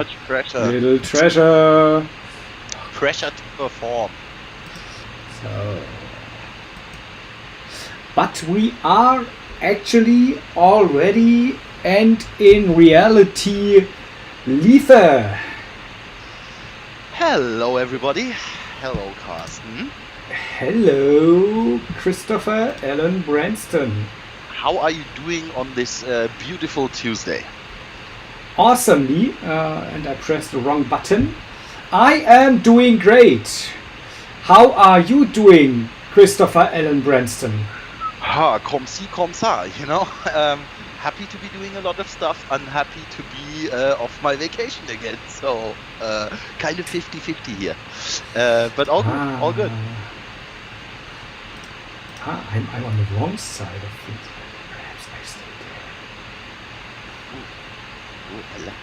Much pressure. Little treasure. Pressure to perform. So, but we are actually already and in reality Letha. Hello, everybody. Hello, Carsten. Hello, Christopher Alan Branston. How are you doing on this beautiful Tuesday? Awesomely, and I pressed the wrong button. I am doing great. How are you doing, Christopher Alan Branston? Comme ci, comme ça, you know? Happy to be doing a lot of stuff and happy to be off my vacation again. So, kind of 50-50 here. But all good, all good. I'm on the wrong side of things. Perhaps I stay there.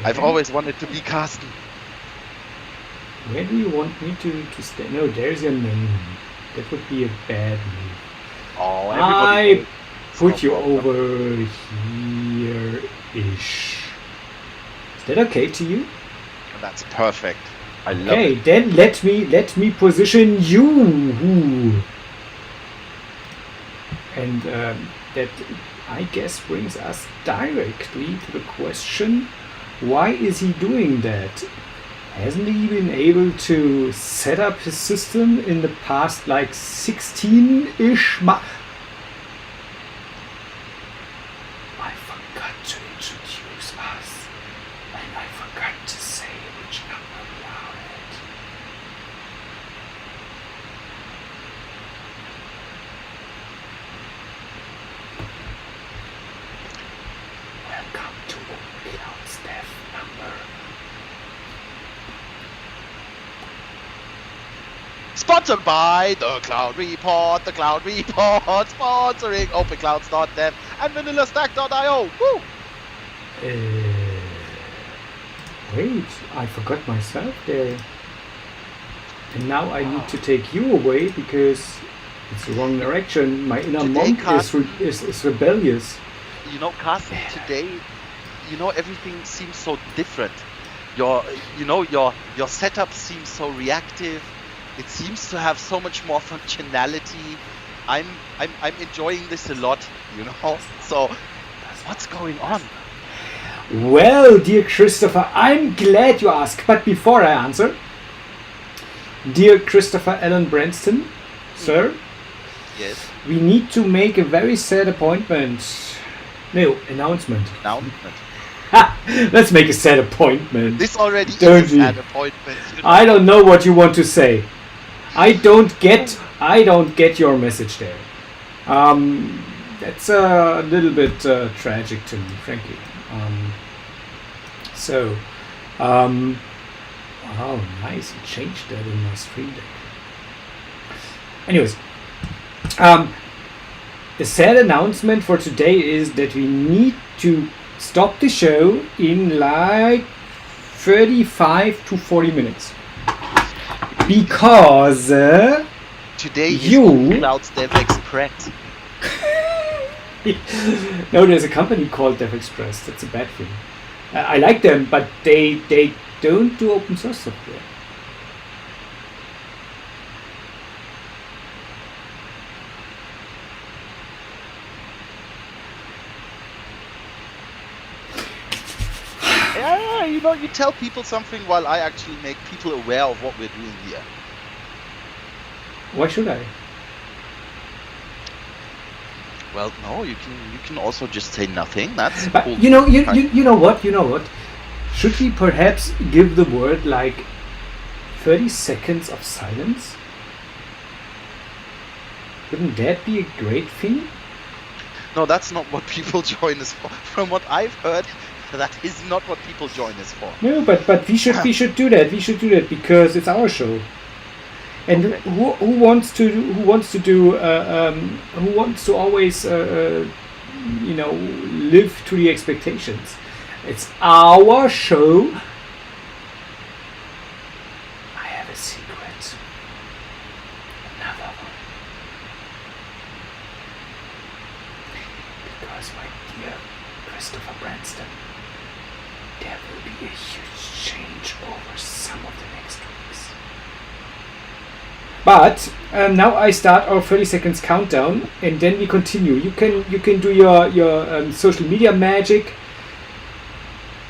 I've always wanted to be Carsten. Where do you want me to stay? No, there's your name. That would be a bad move. Oh, I put you over here-ish. Is that okay to you? That's perfect. I love it. Okay, then let me position you. And that, I guess, brings us directly to the question, why is he doing that? Hasn't he been able to set up his system in the past like 16-ish months? I forgot to introduce us, and I forgot to say which number we are at. Welcome to open.clouds.dev number. Sponsored by the Cloud Report, sponsoring open.clouds.dev and vanilla.stack.io. Woo! Wait, I forgot myself there. And now I need to take you away because it's the wrong direction. My inner monk is rebellious. You know, Carsten, today, everything seems so different. Your setup seems so reactive. It seems to have so much more functionality. I'm enjoying this a lot, So, what's going on? Well, dear Christopher, I'm glad you asked. But before I answer, dear Christopher Alan Branston, sir, yes, we need to make a very sad announcement. Let's make a sad appointment. This already is a sad appointment. I don't know what you want to say. I don't get your message there. That's a little bit tragic to me, frankly. Oh, nice! You changed that in my Stream Deck. Anyways, the sad announcement for today is that we need to stop the show in like 35 to 40 minutes. Because today is Clouds Dev Express. No, there's a company called Dev Express. That's a bad thing. I like them, but they don't do open source software. Yeah, you tell people something while I actually make people aware of what we're doing here. Why should I? Well, no, you can also just say nothing. That's but cool. You know what? Should we perhaps give the word like 30 seconds of silence? Wouldn't that be a great thing? No, that's not what people join us for. From what I've heard, that is not what people join us for. No, but we should do that. We should do that because it's our show. And okay. who wants to always live to the expectations? It's our show. I have a secret. Another one. Because my dear Christopher Branston, there will be a huge change over some of the next weeks. But now I start our 30 seconds countdown, and then we continue. You can do your social media magic,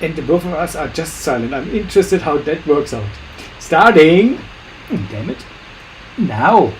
and the both of us are just silent. I'm interested how that works out. Starting, damn it, now.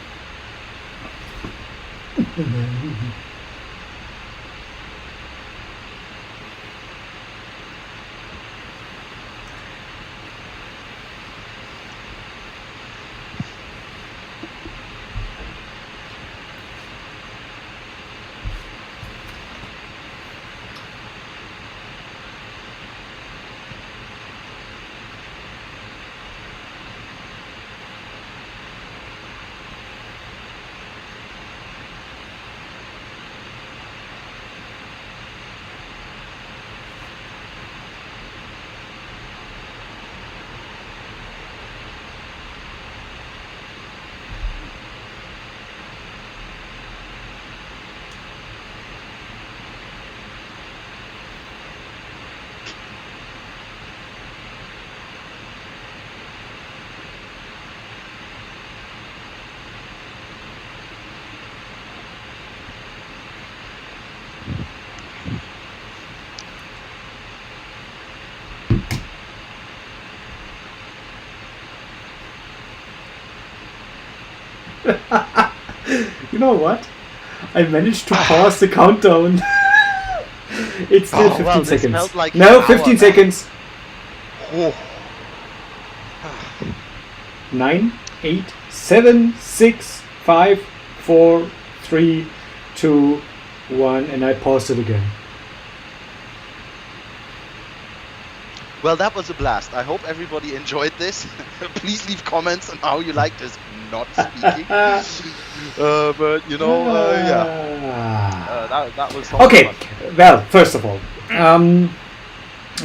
You know what? I managed to pause the countdown. It's still 15 seconds. Like no, 15 seconds. Oh. 9, 8, 7, 6, 5, 4, 3, 2, 1, and I paused it again. Well, that was a blast. I hope everybody enjoyed this. Please leave comments on how you liked us not speaking. But you know, that was so okay. fun. Well, first of all,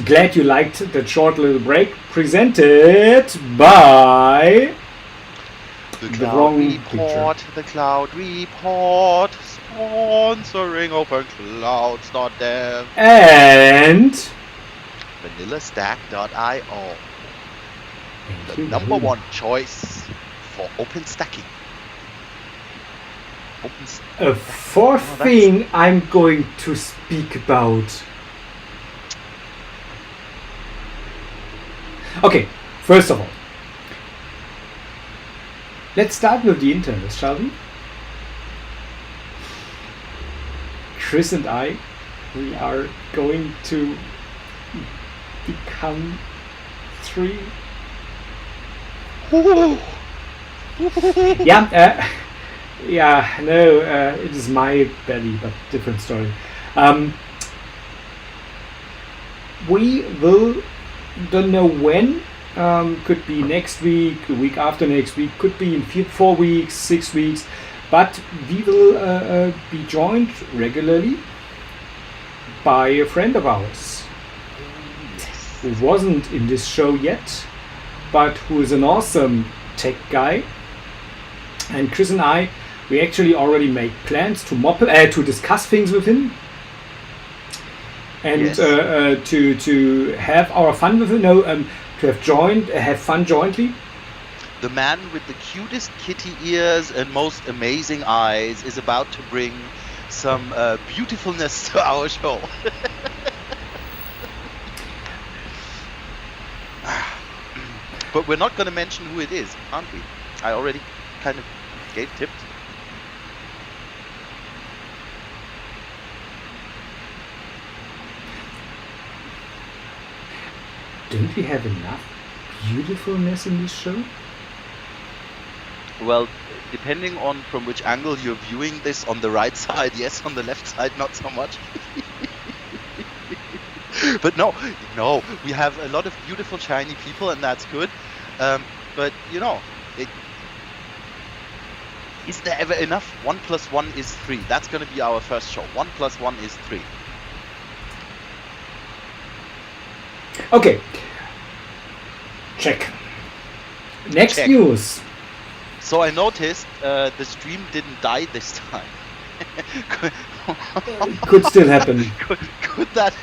glad you liked that short little break presented by The Cloud Report. The Cloud Report, sponsoring open.clouds.dev and VanillaStack.io. The number one choice for open stacking. A fourth thing I'm going to speak about. Okay, first of all, let's start with the internet, shall we? Chris and I, we are going to become 3. It is my belly, but different story. We will, don't know when, could be next week, the week after next week, could be in 4 weeks, 6 weeks, but we will be joined regularly by a friend of ours who wasn't in this show yet, but who is an awesome tech guy. And Chris and I, we actually already made plans to discuss things with him and to have our fun with him. To have fun jointly. The man with the cutest kitty ears and most amazing eyes is about to bring some beautifulness to our show. But we're not going to mention who it is, aren't we? I already kind of gave tips. Don't we have enough beautifulness in this show? Well, depending on from which angle you're viewing this, on the right side, yes, on the left side, not so much. But no, we have a lot of beautiful, shiny people, and that's good. But, you know, is there ever enough? 1 + 1 is 3. That's going to be our first show. 1 + 1 is 3. Okay. Check. Next news. So I noticed the stream didn't die this time. Could still happen. Could that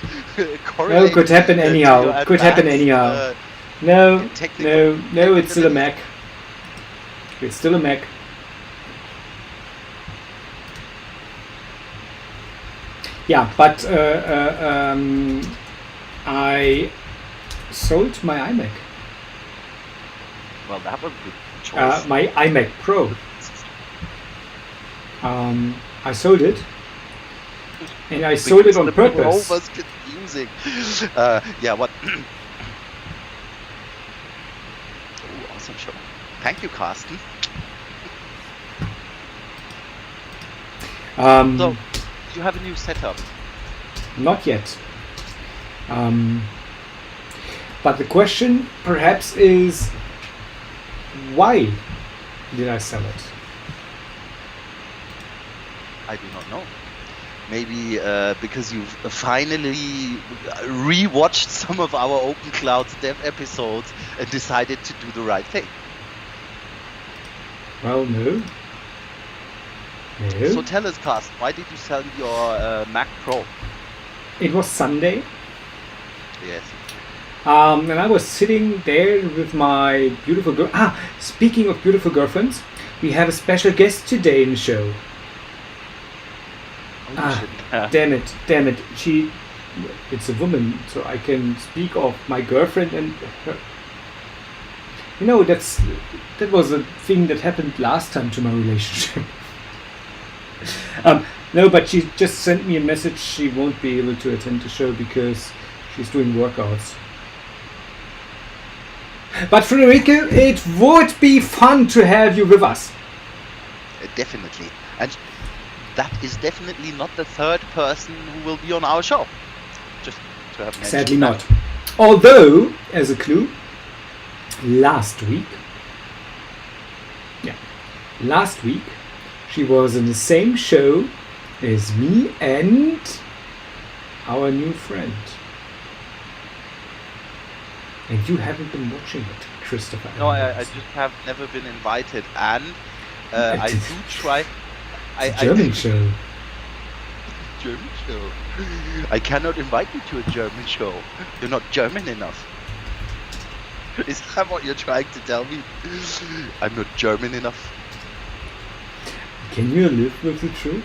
correlate? No, could happen to anyhow. your Could happen advanced, anyhow. No, technical no, it's still a capabilities? Mac. It's still a Mac. Yeah, but I sold my iMac. Well, that was a good choice. My iMac Pro. I sold it, and I sold it on Because the Pro purpose. was confusing. Yeah, what? Oh, awesome show. Thank you, Carsten. So, you have a new setup. Not yet. But the question perhaps is, why did I sell it? I do not know. Maybe because you've finally rewatched some of our Open Clouds Dev episodes and decided to do the right thing. Well, no. So tell us, Carsten, why did you sell your Mac Pro? It was Sunday. Yes. And I was sitting there with my beautiful girl. Speaking of beautiful girlfriends, we have a special guest today in the show. Damn it. It's a woman, so I can speak of my girlfriend and her. You know, that was a thing that happened last time to my relationship. No, but she just sent me a message. She won't be able to attend the show because she's doing workouts. But Friederike, it would be fun to have you with us. Definitely. And that is definitely not the third person who will be on our show. Just to have mentioned. Sadly not. Although, as a clue, last week, she was in the same show as me and our new friend. And you haven't been watching it, Christopher. No, I just have never been invited, and I do try. German show. German show. I cannot invite you to a German show. You're not German enough. Is that what you're trying to tell me? I'm not German enough. Can you live with the truth?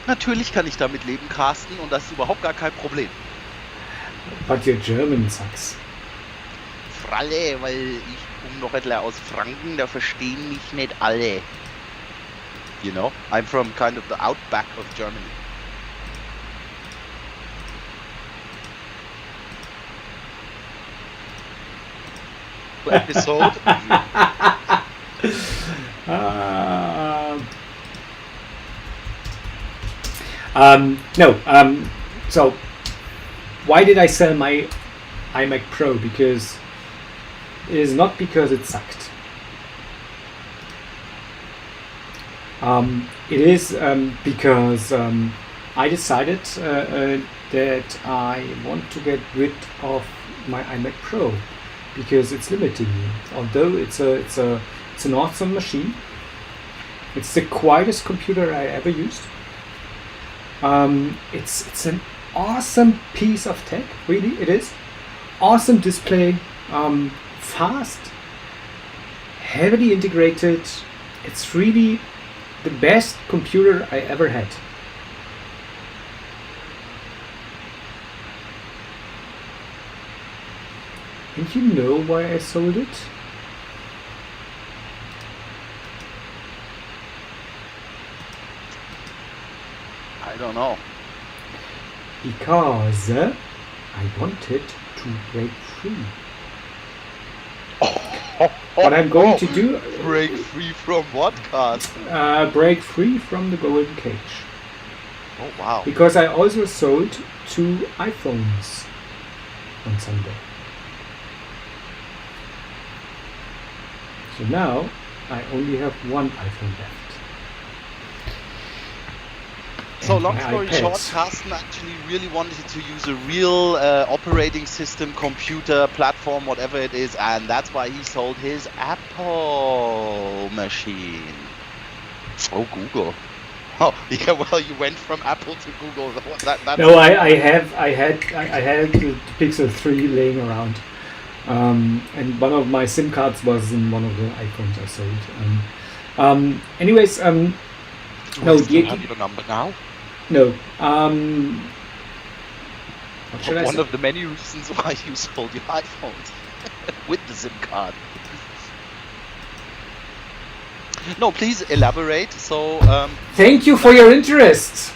Natürlich kann ich damit leben, Carsten, und das ist überhaupt gar kein Problem. But your German sucks. Fralle, weil ich noch etwas aus Franken, da verstehen mich nicht alle. You know, I'm from kind of the outback of Germany. Episode. So why did I sell my iMac Pro? Because it is not because it sucked. It is because I decided that I want to get rid of my iMac Pro because it's limiting me. Although it's an awesome machine. It's the quietest computer I ever used. It's an awesome piece of tech, really it is. Awesome display, fast, heavily integrated. It's really the best computer I ever had. And you know why I sold it? I don't know. Because I wanted to break free. What I'm going to do... Break free from what, Carsten? Break free from the golden cage. Oh, wow. Because I also sold 2 iPhones on Sunday. So now I only have 1 iPhone left. So long story short, Carsten actually really wanted to use a real operating system, computer, platform, whatever it is, and that's why he sold his Apple machine. Oh, Google. Oh, yeah. Well, you went from Apple to Google. That's No, I had the Pixel 3 laying around, and one of my SIM cards was in one of the iPhones I sold. Anyways, Do no, I still have your number now? no. What should I One say? of the many reasons why you sold your iPhones with the SIM card. No, please elaborate. So, Thank you for your interest.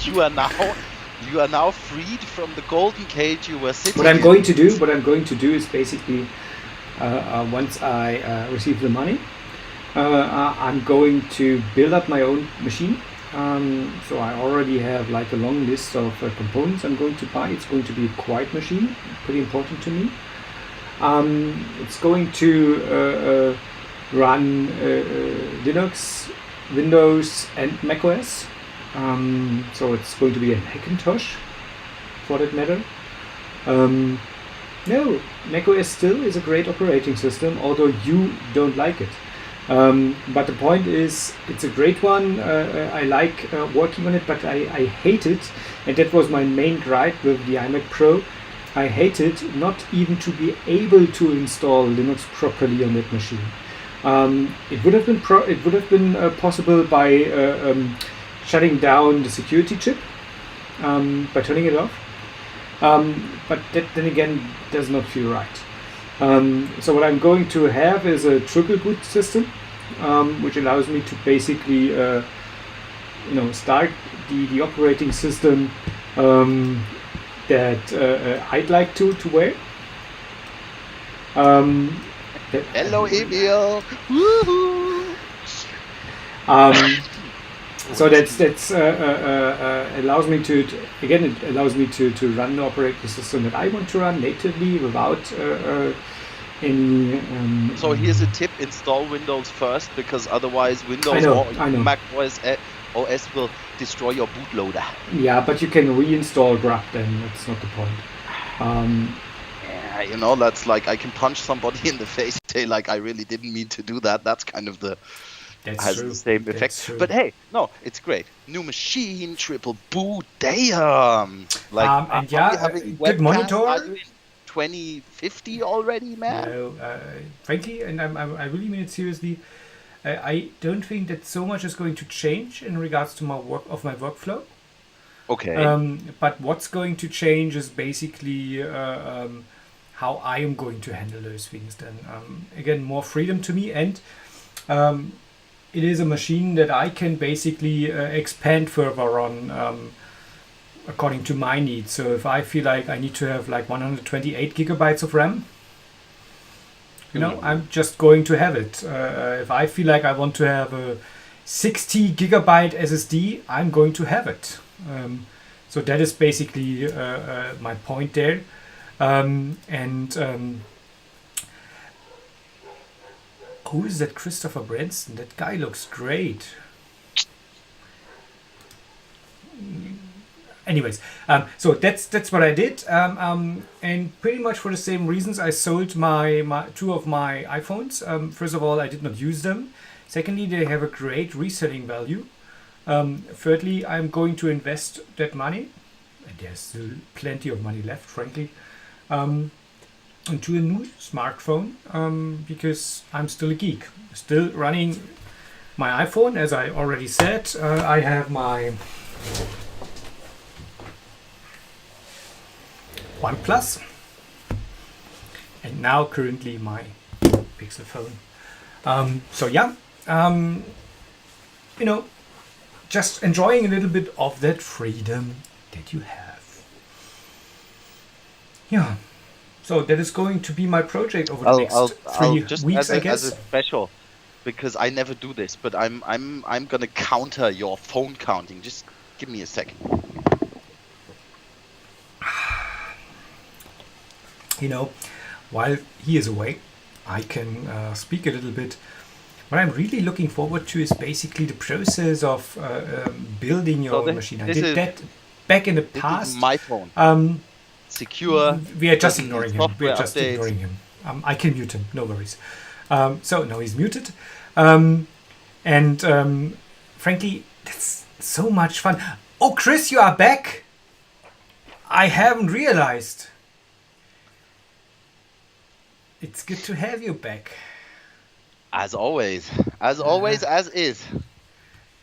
you are now freed from the golden cage you were sitting What I'm in. going to do is basically, once I receive the money, I'm going to build up my own machine. So I already have like a long list of components I'm going to buy. It's going to be a quiet machine, pretty important to me. It's going to run Linux, Windows, and macOS. So it's going to be a Hackintosh, for that matter. No, macOS still is a great operating system, although you don't like it. But the point is, it's a great one. I like working on it, but I hate it, and that was my main gripe with the iMac Pro. I hate it not even to be able to install Linux properly on that machine. It would have been possible by shutting down the security chip, by turning it off. But that then again does not feel right. So what I'm going to have is a triple boot system, which allows me to basically, start the operating system that I'd like to wear. Hello, Emil. Woohoo! So that's allows me to it allows me to run the operating system that I want to run natively without any. So here's a tip: install Windows first, because otherwise Windows I know. Mac OS will destroy your bootloader. Yeah, but you can reinstall grub. Then that's not the point. Yeah, that's like I can punch somebody in the face. Say like I really didn't mean to do that. That's kind of the. Has the same effect. But hey, no, it's great. New machine, triple boot, damn. Like, and are we having good monitor. Are you in 2050 already, man? No, frankly, and I really mean it seriously. I don't think that so much is going to change in regards to my workflow. Okay. But what's going to change is basically how I am going to handle those things. Then again, more freedom to me, and it is a machine that I can basically expand further on according to my needs. So if I feel like I need to have like 128 gigabytes of RAM, I'm just going to have it. If I feel like I want to have a 60 gigabyte SSD, I'm going to have it. So that is basically my point there. Who is that Christopher Branson? That guy looks great. Anyways, so that's what I did, and pretty much for the same reasons I sold my two of my iPhones. First of all, I did not use them. Secondly, they have a great reselling value. Thirdly, I'm going to invest that money, and there's still plenty of money left, frankly, into a new smartphone, because I'm still a geek. Still running my iPhone, as I already said. I have my OnePlus, and now currently my Pixel phone. So yeah, just enjoying a little bit of that freedom that you have. Yeah. So that is going to be my project over the next 3 weeks, I guess. As a special, because I never do this, but I'm gonna counter your phone counting. Just give me a second. While he is away, I can speak a little bit. What I'm really looking forward to is basically the process of building your own machine. I did that back in the past. This is my phone. Secure. We are just ignoring him. I can mute him. No worries. So now he's muted. And frankly, That's so much fun. Oh, Chris, you are back. I haven't realized. It's good to have you back. As always, as is.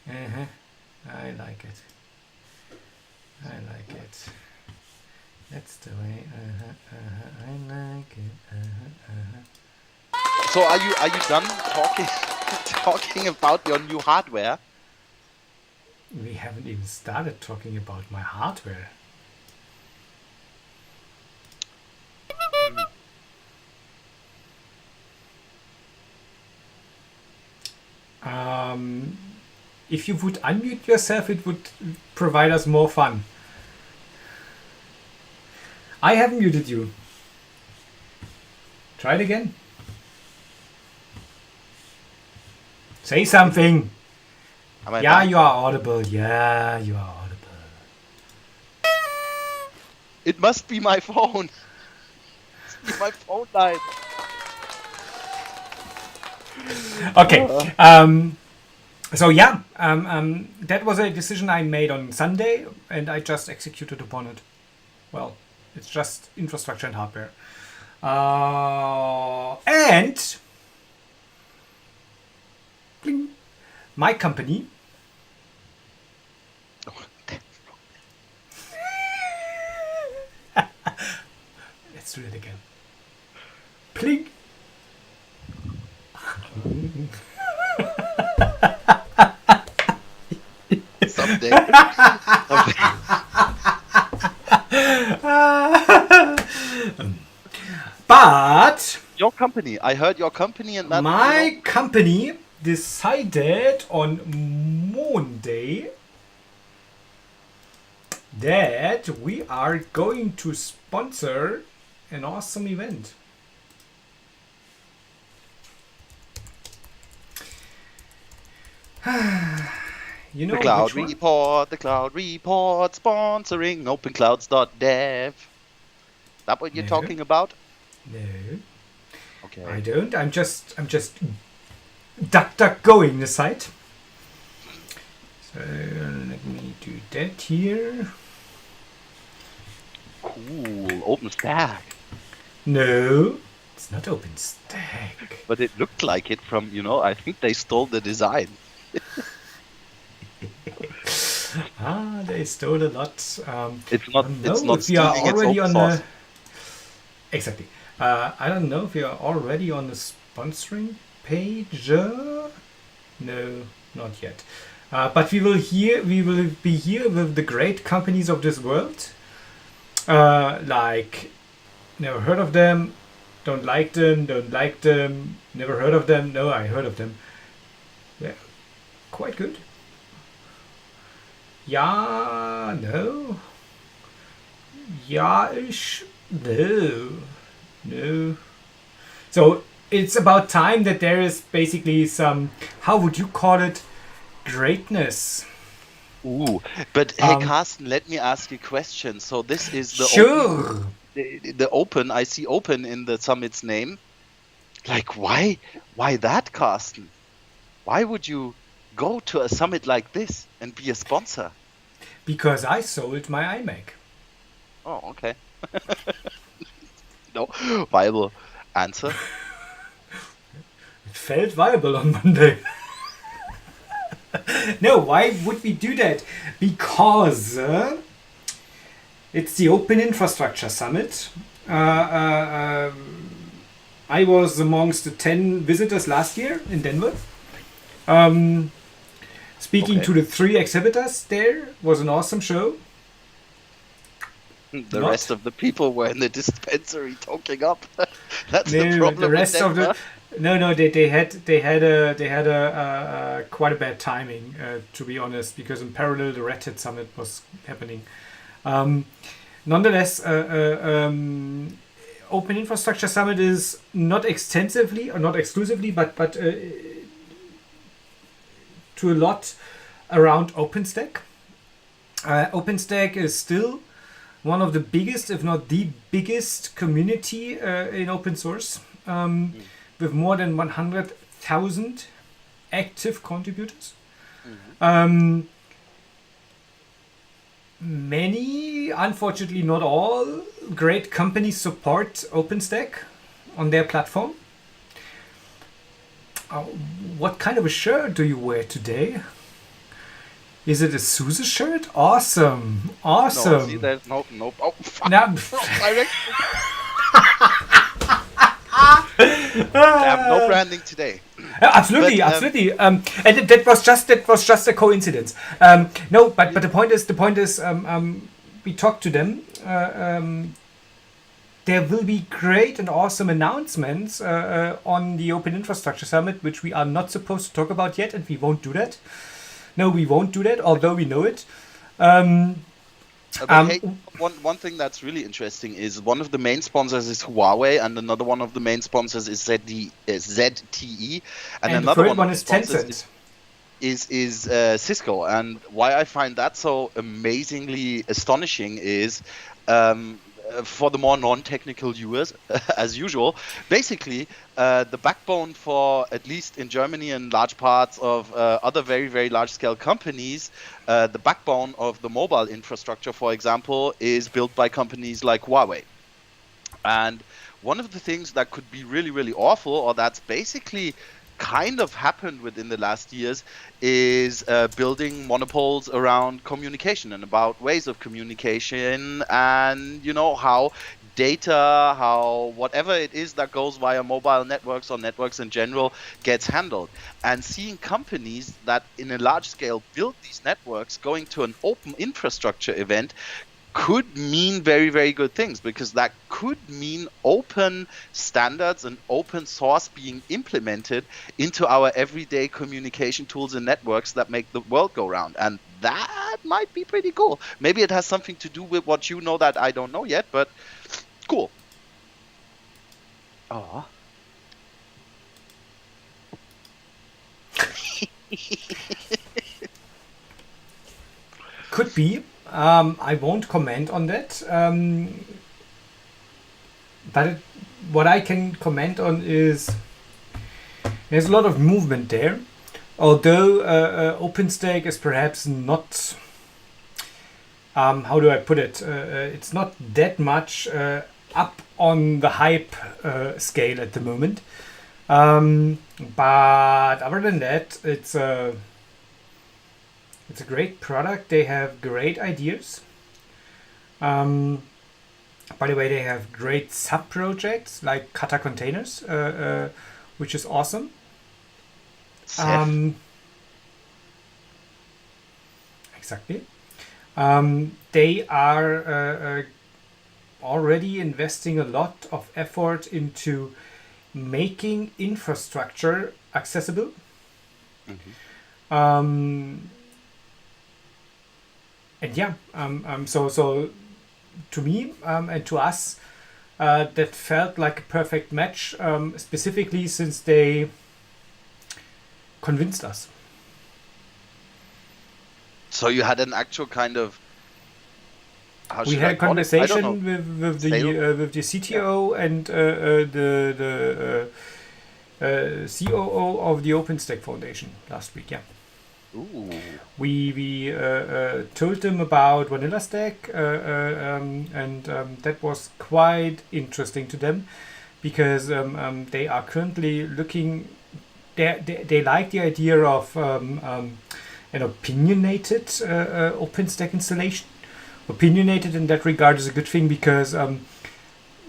Uh-huh. I like it. I like it. That's the way. I like it. So are you done talking about your new hardware? We haven't even started talking about my hardware. If you would unmute yourself, it would provide us more fun. I haven't muted you. Try it again. Say something. Yeah, you are audible. Yeah, you are audible. It must be my phone. My phone died. Okay. So yeah, that was a decision I made on Sunday, and I just executed upon it. Well, it's just infrastructure and hardware. And bling, my company. Let's do it again. Plink. Someday. But your company, I heard your company and that. My company decided on Monday that we are going to sponsor an awesome event. You know, the Cloud Report, sponsoring open.clouds.dev. That what you're talking about? No. Okay. I don't. I'm just duck going the site. So let me do that here. Cool. OpenStack. No, it's not OpenStack. But it looked like it from, I think they stole the design. They stole a lot. It's not we are already on the... Exactly. I don't know if we are already on the sponsoring page. No, not yet. But we will be here with the great companies of this world. Like, never heard of them, don't like them, never heard of them, no, I heard of them. Yeah, quite good. Yeah, no. Yeah-ish, no. So it's about time that there is basically some, how would you call it, greatness. Ooh, but hey, Carsten, let me ask you a question. So this is the sure. The open. I see open in the summit's name. Like, why that, Carsten? Why would you go to a summit like this and be a sponsor? Because I sold my iMac. Oh, okay. No viable answer. It felt viable on Monday. No, why would we do that? Because it's the Open Infrastructure Summit. I was amongst the 10 visitors last year in Denver. Speaking to the 3 exhibitors there, was an awesome show. The rest of the people were in the dispensary talking up. That's the problem. The rest of the they had a quite a bad timing, to be honest, because in parallel the Red Hat Summit was happening. Nonetheless, Open Infrastructure Summit is not extensively or not exclusively, but to a lot around OpenStack. OpenStack is still one of the biggest, if not the biggest, community in open source, with more than 100,000 active contributors. Many, unfortunately not all, great companies support OpenStack on their platform. What kind of a shirt do you wear today? Is it a SUSE shirt? Awesome. No, see, Awesome. there's no. Oh, fuck! Now, Wrong direction. I have no branding today. absolutely, But absolutely. And that was just a coincidence. No, but the point is, we talked to them. There will be great and awesome announcements on the Open Infrastructure Summit, which we are not supposed to talk about yet, and we won't do that. No, we won't do that, although we know it. But hey, one thing that's really interesting is one of the main sponsors is Huawei, and another one of the main sponsors is ZTE, and And the another third one of one the is sponsors Tencent. is Cisco. And why I find that so amazingly astonishing is, for the more non-technical viewers, as usual, basically the backbone for, at least in Germany and large parts of other very, very large-scale companies, the backbone of the mobile infrastructure, for example, is built by companies like Huawei. And one of the things that could be really, really awful, or that's basically kind of happened within the last years, is building monopoles around communication and about ways of communication, and how data, how whatever it is that goes via mobile networks or networks in general gets handled. And seeing companies that in a large scale build these networks going to an open infrastructure event could mean very, very good things, because that could mean open standards and open source being implemented into our everyday communication tools and networks that make the world go round. And that might be pretty cool. Maybe it has something to do with what you know that I don't know yet, but cool. Oh. Could be. I won't comment on that. But what I can comment on is there's a lot of movement there. Although OpenStack is perhaps not, how do I put it? It's not that much up on the hype scale at the moment. But other than that, it's a great product. They have great ideas. By the way, they have great sub projects like Kata containers, which is awesome. Ceph. Exactly. They are already investing a lot of effort into making infrastructure accessible. Mhm. And yeah, so to me and to us, that felt like a perfect match, specifically since they convinced us. So you had an actual kind of, how We should had I a call it? I don't know. conversation with the Yeah. CTO and the COO of the OpenStack Foundation last week. Yeah. Ooh. We told them about Vanilla Stack, and that was quite interesting to them, because they are currently looking. They like the idea of an opinionated OpenStack installation. Opinionated in that regard is a good thing, because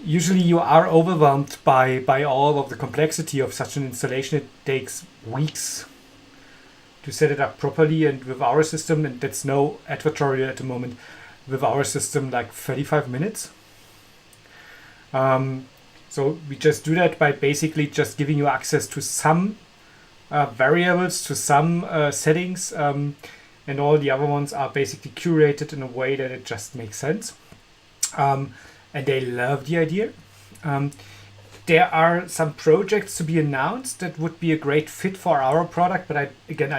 usually you are overwhelmed by all of the complexity of such an installation. It takes weeks to set it up properly, and with our system, and that's no advertorial at the moment, with our system like 35 minutes. So we just do that by basically just giving you access to some variables, to some settings, and all the other ones are basically curated in a way that it just makes sense. And they love the idea. There are some projects to be announced that would be a great fit for our product, but I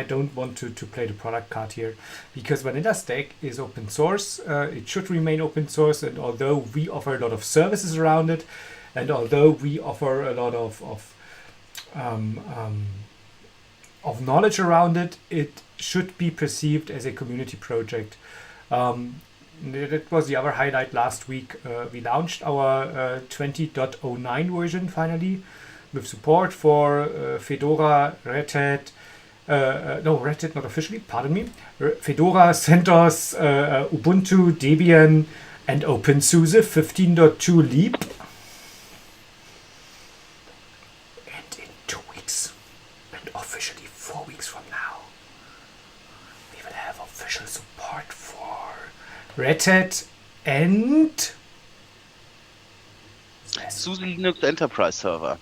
don't want to play the product card here, because Vanilla Stack is open source. It should remain open source, and although we offer a lot of services around it, and although we offer a lot of knowledge around it, it should be perceived as a community project. that was the other highlight last week. We launched our 20.09 version finally, with support for Fedora, Red Hat. No, Red Hat not officially, pardon me. Fedora, CentOS, Ubuntu, Debian, and OpenSUSE 15.2 Leap. And in 2 weeks, and officially 4 weeks from now, we will have official support for Red Hat and SUSE Linux Enterprise Server.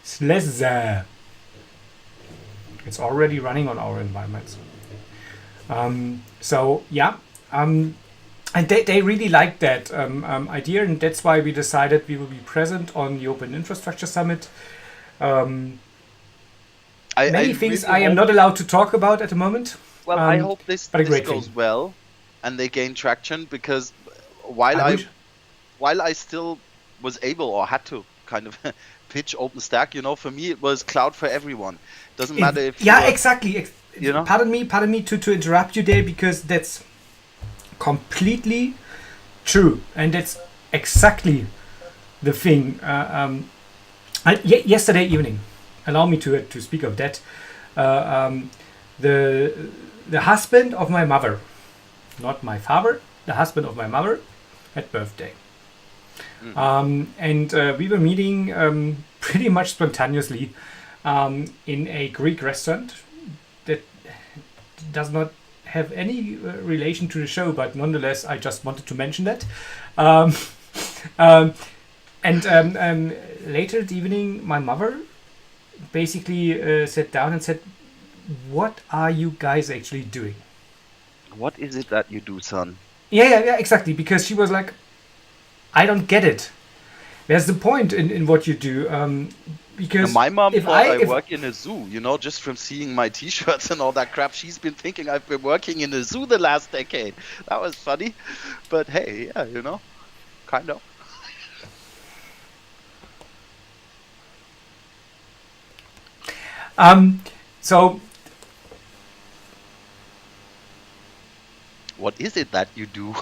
SLESA. It's already running on our environments. So yeah, and they really liked that idea, and that's why we decided we will be present on the Open Infrastructure Summit. Many things really I am not allowed to talk about at the moment. Well, I hope this goes thing. well and they gain traction, because while I still was able or had to kind of pitch OpenStack, for me it was cloud for everyone. Doesn't matter if exactly. Pardon me to interrupt you there, because that's completely true, and that's exactly the thing. Yesterday evening, allow me to speak of that. The husband of my mother, not my father, the husband of my mother, had birthday. And we were meeting pretty much spontaneously in a Greek restaurant that does not have any relation to the show, but nonetheless, I just wanted to mention that. And later that evening, my mother basically sat down and said, "What are you guys actually doing? What is it that you do, son?" Yeah, exactly. Because she was like, "I don't get it. There's the point in what you do." Because my mom thought I work in a zoo, just from seeing my T-shirts and all that crap. She's been thinking I've been working in a zoo the last decade. That was funny, but hey, yeah, kind of. So what is it that you do?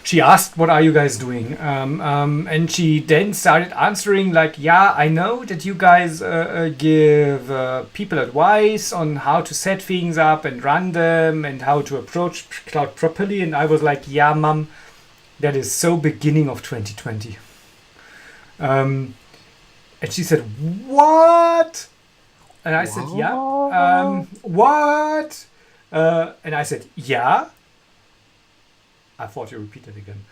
She asked, "What are you guys doing?" And she then started answering like, "Yeah, I know that you guys give people advice on how to set things up and run them and how to approach cloud properly." And I was like, "Yeah, Mom, that is so beginning of 2020." And she said, "What?" And I said, "Yeah." What? And I said, "Yeah." I thought you repeated again.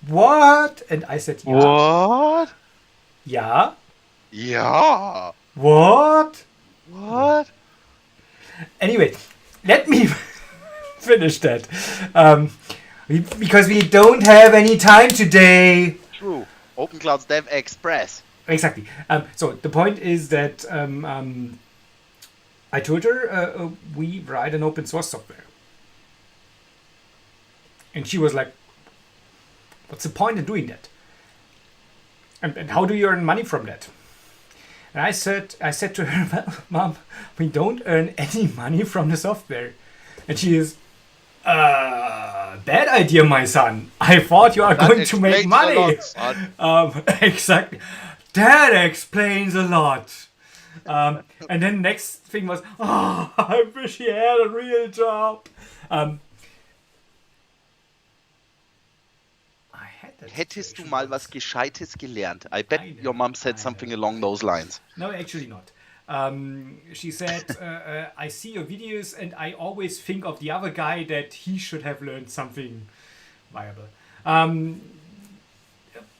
What? And I said, "Yeah." What? Yeah. Yeah. What? What? Anyway, let me finish that. Because we don't have any time today. True. open.clouds.dev Express. Exactly. So the point is that I told her we write an open source software. And she was like, "What's the point in doing that? And how do you earn money from that?" And I said to her, "Well, Mom, we don't earn any money from the software." And she is, "Bad idea, my son. I thought you are going to make money." Exactly. That explains a lot. And then next thing was, I wish he had a real job. Hättest du mal was Gescheites gelernt? I bet your mom said something along those lines. No, actually not. She said, "I see your videos and I always think of the other guy that he should have learned something viable."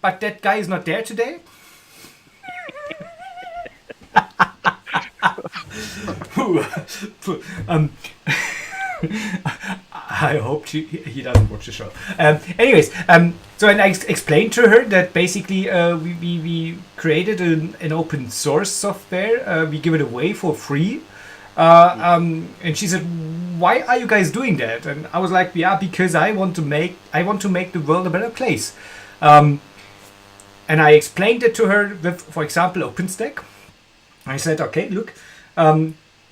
But that guy is not there today. I hope he doesn't watch the show. So and I explained to her that basically we created an open source software. We give it away for free. And she said, "Why are you guys doing that?" And I was like, "Yeah, because I want to make the world a better place." And I explained it to her with, for example, OpenStack. I said, "Okay, look,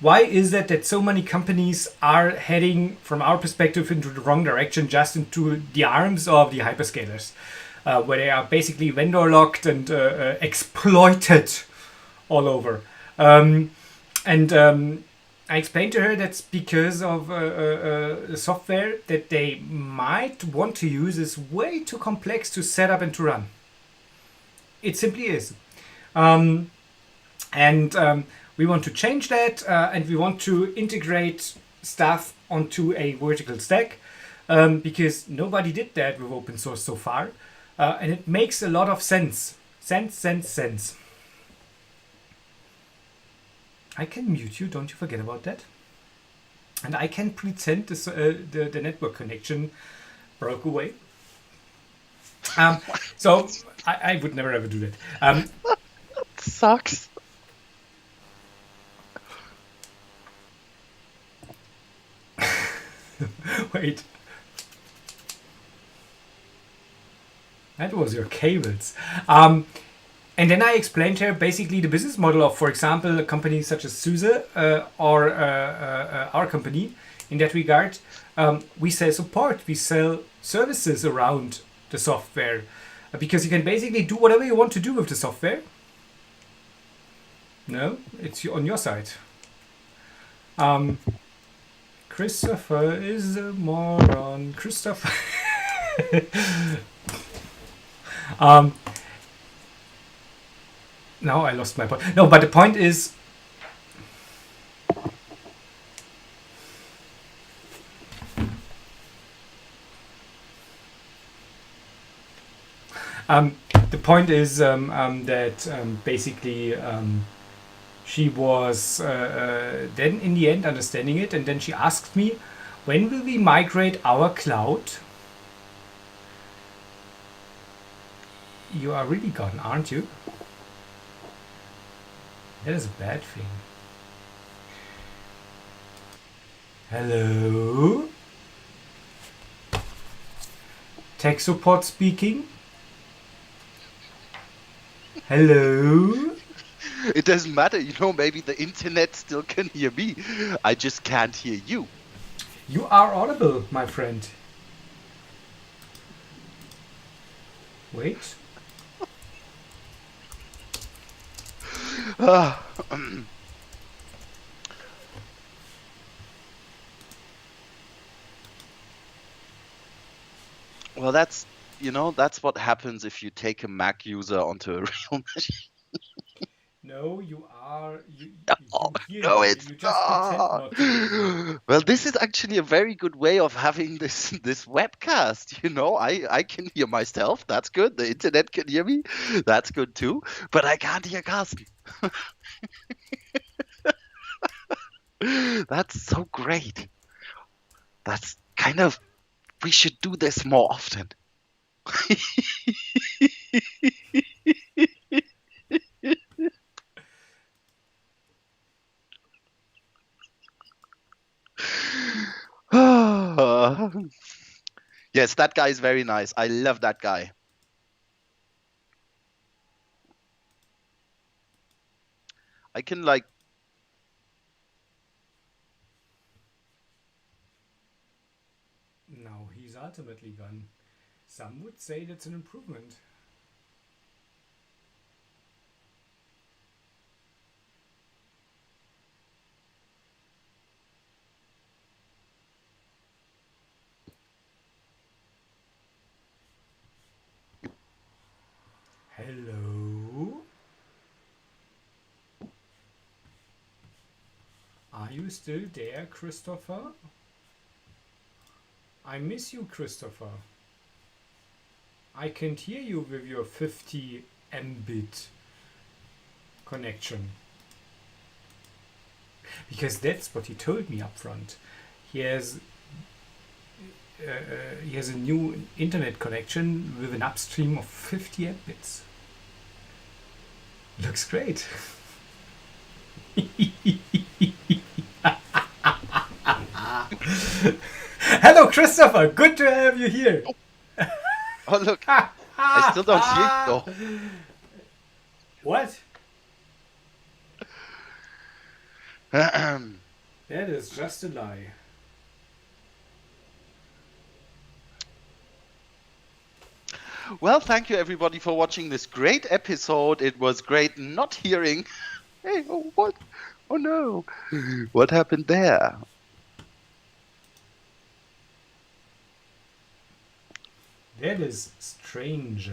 why is that so many companies are heading, from our perspective, into the wrong direction, just into the arms of the hyperscalers, where they are basically vendor locked and exploited all over. I explained to her that's because of the software that they might want to use is way too complex to set up and to run. It simply is. We want to change that, and we want to integrate stuff onto a vertical stack, because nobody did that with open source so far, and it makes a lot of sense. Sense. I can mute you, don't you forget about that. And I can pretend the network connection broke away. So I would never ever do that. Sucks. Wait. That was your cables. And then I explained to her basically the business model of, for example, a company such as SUSE or our company. In that regard, we sell support, we sell services around the software, because you can basically do whatever you want to do with the software. No, it's on your side. Christopher is a moron. Christopher. Now I lost my point. No, but the point is, that basically she was then in the end understanding it, and then she asked me, when will we migrate our cloud? You are really gone, aren't you? That is a bad thing. Hello? Tech support speaking? Hello? It doesn't matter, maybe the internet still can hear me. I just can't hear you. You are audible, my friend. Wait. Well, that's what happens if you take a Mac user onto a real machine. No, you hear No, me. it's You just pretend not to hear me. Well, this is actually a very good way of having this webcast. I can hear myself. That's good. The internet can hear me. That's good too. But I can't hear Carsten. That's so great. That's we should do this more often. Yes, that guy is very nice. I love that guy. I can No, he's ultimately gone. Some would say that's an improvement. Hello? Are you still there, Christopher? I miss you, Christopher. I can't hear you with your 50 Mbit connection. Because that's what he told me up front. He has a new internet connection with an upstream of 50 Mbits. Looks great. Hello, Christopher. Good to have you here. Oh, look. I still don't hear you, though. What? That is just a lie. Well, thank you everybody for watching this great episode. It was great not hearing. Hey, oh, what? Oh no. What happened there? That is strange.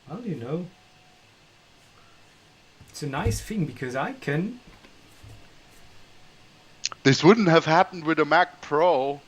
Well, you know, it's a nice thing because I can. This wouldn't have happened with a Mac Pro.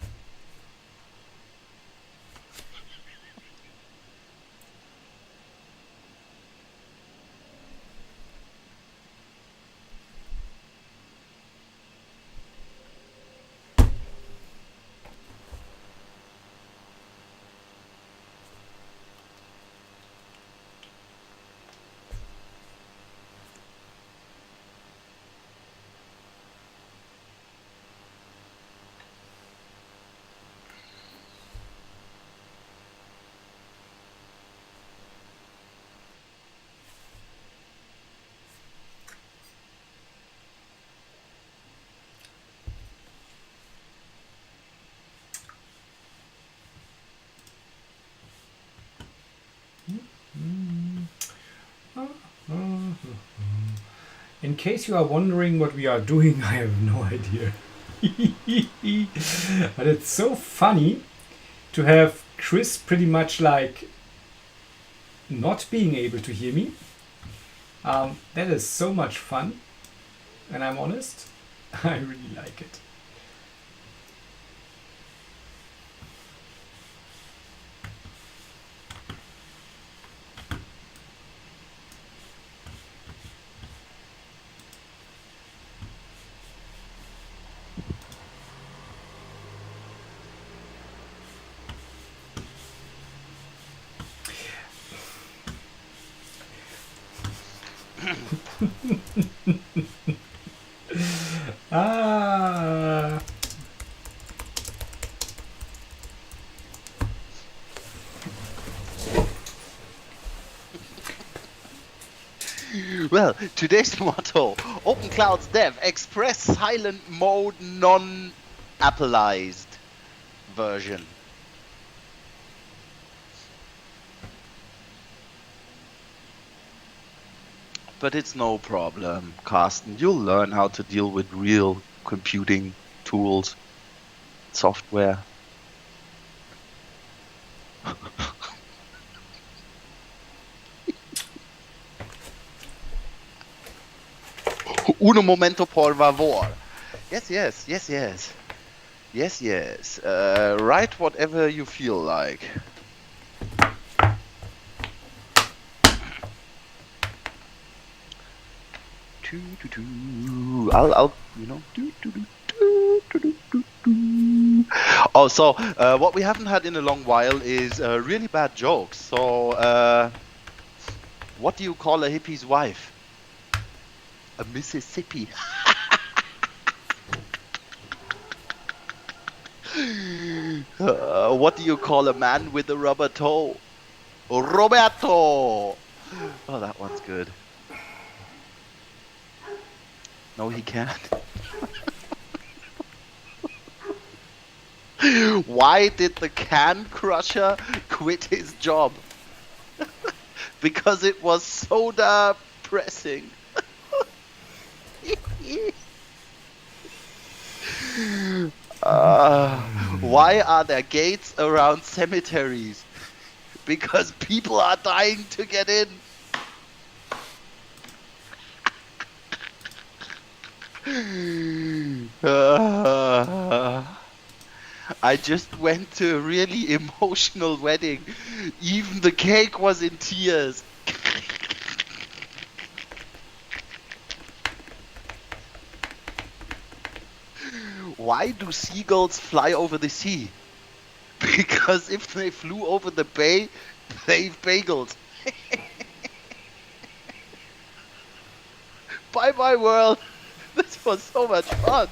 In case you are wondering what we are doing, I have no idea. But it's so funny to have Chris pretty much like not being able to hear me. That is so much fun, and I'm honest, I really like it. Ah. Well, today's motto, open.clouds.dev, express silent mode non-appleized version. But it's no problem, Carsten. You'll learn how to deal with real computing tools, software. Uno momento, por favor. Yes. Write whatever you feel like. I'll Oh, so what we haven't had in a long while is really bad jokes. So, what do you call a hippie's wife? A Mississippi. What do you call a man with a rubber toe? Roberto. Oh, that one's good. No, he can't. Why did the can crusher quit his job? Because it was soda pressing. Why are there gates around cemeteries? Because people are dying to get in. I just went to a really emotional wedding. Even the cake was in tears. Why do seagulls fly over the sea? Because if they flew over the bay, they've bagels. Bye bye world. This was so much fun.